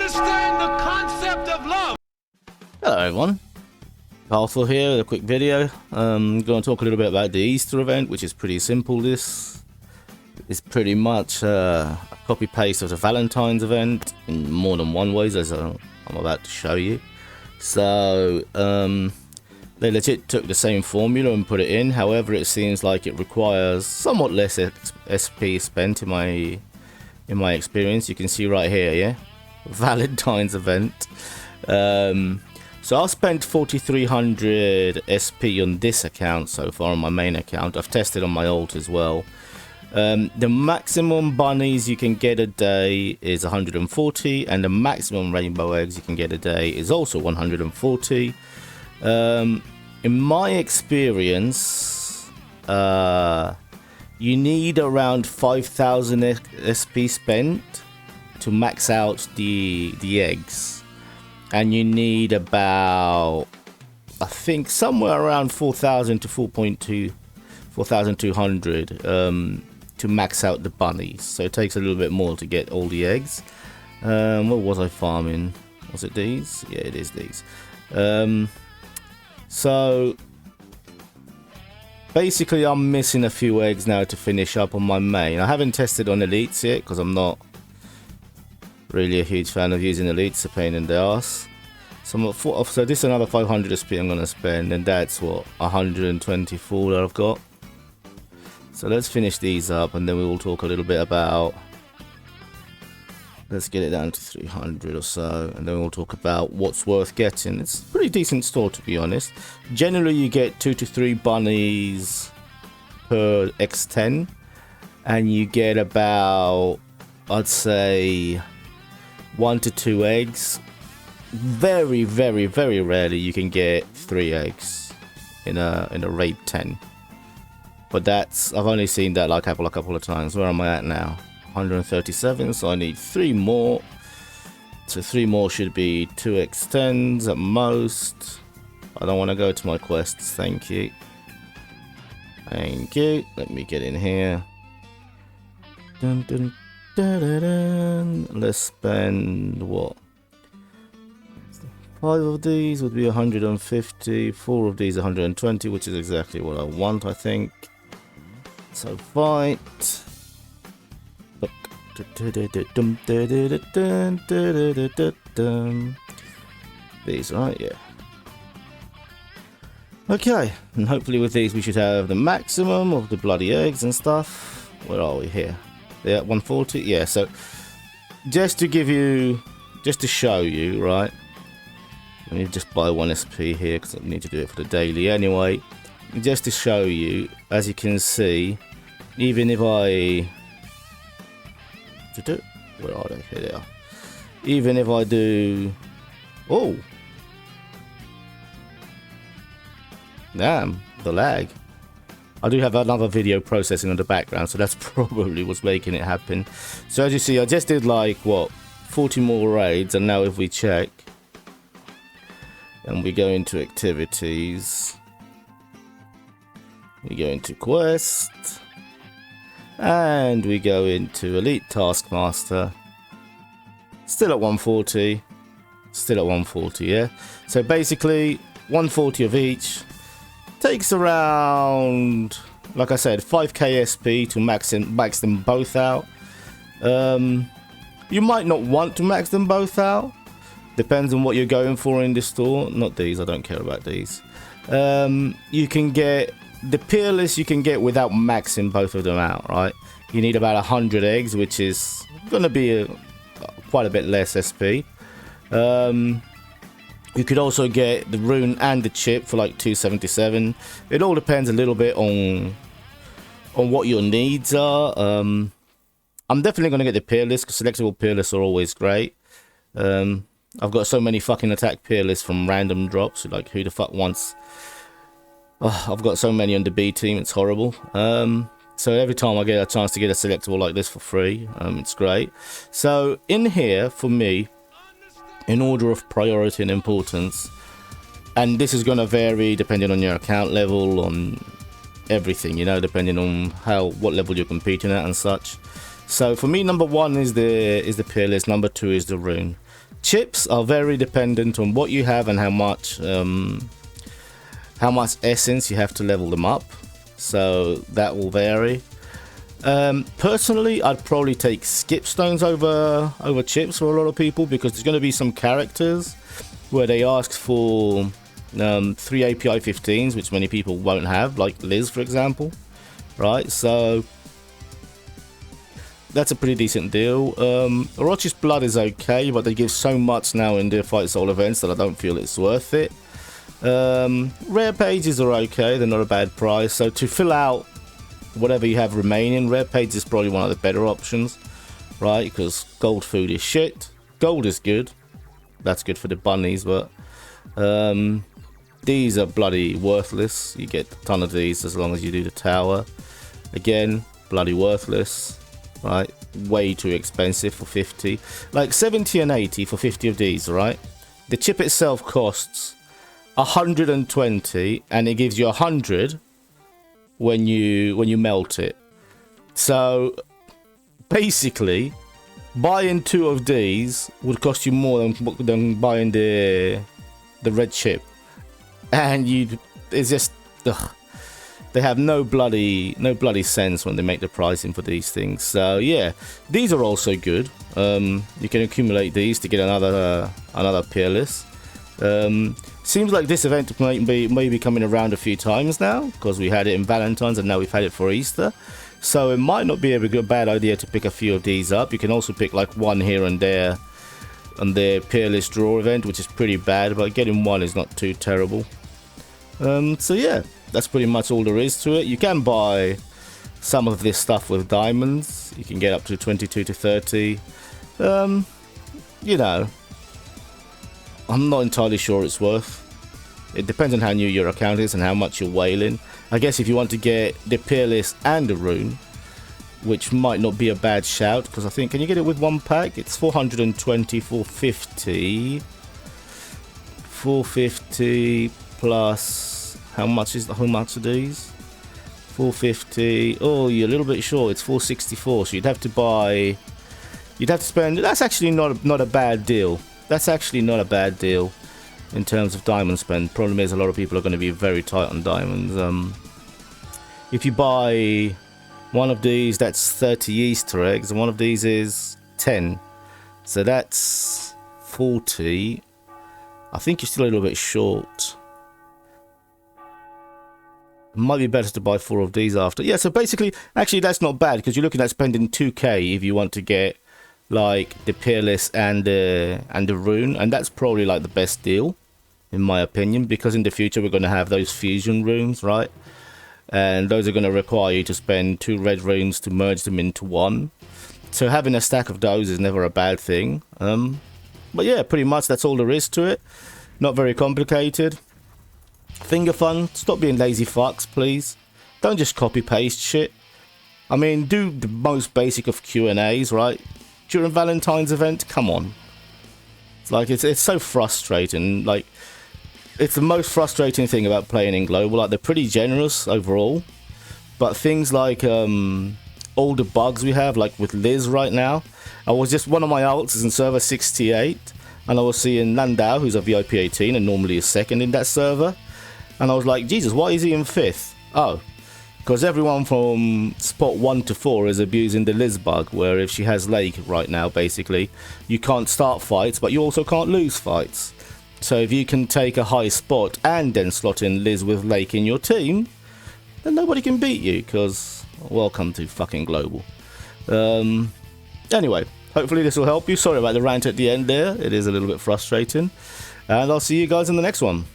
understand the concept of love. Hello everyone, Powerful here with a quick video. I'm going to talk a little bit about the Easter event, which is pretty simple. This is pretty much a copy paste of the Valentine's event in more than one ways, as I'm about to show you. So they legit took the same formula and put it in. However, it seems like it requires somewhat less SP spent in my experience. You can see right here, yeah, Valentine's event. So I spent 4,300 SP on this account so far, on my main account. I've tested on my alt as well. The maximum bunnies you can get a day is 140, and the maximum rainbow eggs you can get a day is also 140. In my experience, you need around 5,000 SP spent to max out the eggs. And you need about, I think, somewhere around 4,000 to 4,200 to max out the bunnies. So it takes a little bit more to get all the eggs. What was I farming? Was it these? Yeah, it is these. So basically I'm missing a few eggs now to finish up on my main. I haven't tested on elites yet because I'm not really a huge fan of using elites, a pain in the ass. So this is another 500 SP I'm going to spend, and that's what, 124 that I've got. So let's finish these up, and then we will talk a little bit about, let's get it down to 300 or so, and then we'll talk about what's worth getting. It's a pretty decent store, to be honest. Generally you get 2 to 3 bunnies per X10, and you get about, I'd say, 1 to 2 eggs. Very, very, very rarely you can get 3 eggs in a raid 10. But that's, I've only seen that like a couple of times. Where am I at now? 137, so I need 3 more. So 3 more should be 2 X10s at most. I don't want to go to my quests, thank you. Thank you. Let me get in here. Dun, dun, dun, dun, dun. Let's spend what? 5 of these would be 150, 4 of these 120, which is exactly what I want, I think. So fight. Look. These, right? Yeah. Okay, and hopefully with these we should have the maximum of the bloody eggs and stuff. Where are we here? They're at 140? Yeah, so just to show you, right? Let me just buy 1 SP here because I need to do it for the daily anyway. Just to show you, as you can see, even if I... Where are they? Here they are. Even if I do... Oh! Damn, the lag. I do have another video processing on the background, so that's probably what's making it happen. So as you see, I just did like, what, 40 more raids, and now if we check, and we go into activities, we go into quest, and we go into elite taskmaster, still at 140, yeah. So basically 140 of each takes around, like I said, 5k SP to max them both out. You might not want to max them both out. Depends on what you're going for in the store. Not these, I don't care about these. You can get the peerless you can get without maxing both of them out, right? You need about 100 eggs, which is going to be quite a bit less SP. You could also get the rune and the chip for like 277. It all depends a little bit on what your needs are. I'm definitely going to get the peerless because selectable peerless are always great. I've got so many fucking attack peerless from random drops. Like, who the fuck wants... Oh, I've got so many on the B team, it's horrible. So every time I get a chance to get a selectable like this for free, it's great. So in here, for me, in order of priority and importance, and this is going to vary depending on your account level, on everything, you know, depending on what level you're competing at and such. So for me, number 1 is the peerless, number 2 is the rune. Chips are very dependent on what you have and how much essence you have to level them up, so that will vary. Personally, I'd probably take skip stones over chips for a lot of people, because there's going to be some characters where they ask for 3 API 15s, which many people won't have, like Liz, for example, right? So that's a pretty decent deal. Orochi's Blood is okay, but they give so much now in their Fight Soul events that I don't feel it's worth it. Rare pages are okay, they're not a bad price. So to fill out whatever you have remaining, rare pages is probably one of the better options, right? Because gold food is shit. Gold is good. That's good for the bunnies, but these are bloody worthless. You get a ton of these as long as you do the tower. Again, bloody worthless, right? Way too expensive for 50. Like 70 and 80 for 50 of these, right? The chip itself costs 120, and it gives you 100 when you melt it. So basically, buying 2 of these would cost you more than buying the red chip, and it's just ugh, they have no bloody sense when they make the pricing for these things. So yeah, these are also good. You can accumulate these to get another peerless. Seems like this event may be coming around a few times now, because we had it in Valentine's and now we've had it for Easter. So it might not be a bad idea to pick a few of these up. You can also pick like one here and there on their peerless draw event, which is pretty bad, but getting one is not too terrible. So yeah, that's pretty much all there is to it. You can buy some of this stuff with diamonds. You can get up to 22 to 30. You know, I'm not entirely sure it's worth. It depends on how new your account is and how much you're whaling. I guess if you want to get the peerless and the rune, which might not be a bad shout, because I think, can you get it with one pack? It's 420, 450. 450 plus, how much are these? 450. Oh, you're a little bit short. It's 464. So you'd have to spend. That's actually not a bad deal. That's actually not a bad deal in terms of diamond spend. Problem is, a lot of people are going to be very tight on diamonds. If you buy one of these, that's 30 Easter eggs, and one of these is 10. So that's 40. I think you're still a little bit short. It might be better to buy 4 of these after. Yeah, so basically, actually that's not bad, because you're looking at spending 2k if you want to get like the peerless and the rune, and that's probably like the best deal in my opinion, because in the future we're going to have those fusion runes, right? And those are going to require you to spend 2 red runes to merge them into one. So having a stack of those is never a bad thing. But yeah, pretty much that's all there is to it. Not very complicated. Finger fun. Stop being lazy fucks, please. Don't just copy paste shit. I mean, do the most basic of Q&As, right? During Valentine's event, come on. It's like, it's so frustrating. Like, it's the most frustrating thing about playing in global. Like, they're pretty generous overall, but things like all the bugs we have, like with Liz right now. I was just, one of my alts is in server 68, and I was seeing Landau, who's a VIP 18 and normally is second in that server, and I was like, Jesus, why is he in 5th? Oh, because everyone from spot 1 to 4 is abusing the Liz bug, where if she has Lake right now, basically, you can't start fights, but you also can't lose fights. So if you can take a high spot and then slot in Liz with Lake in your team, then nobody can beat you, because welcome to fucking global. Anyway, hopefully this will help you. Sorry about the rant at the end there. It is a little bit frustrating. And I'll see you guys in the next one.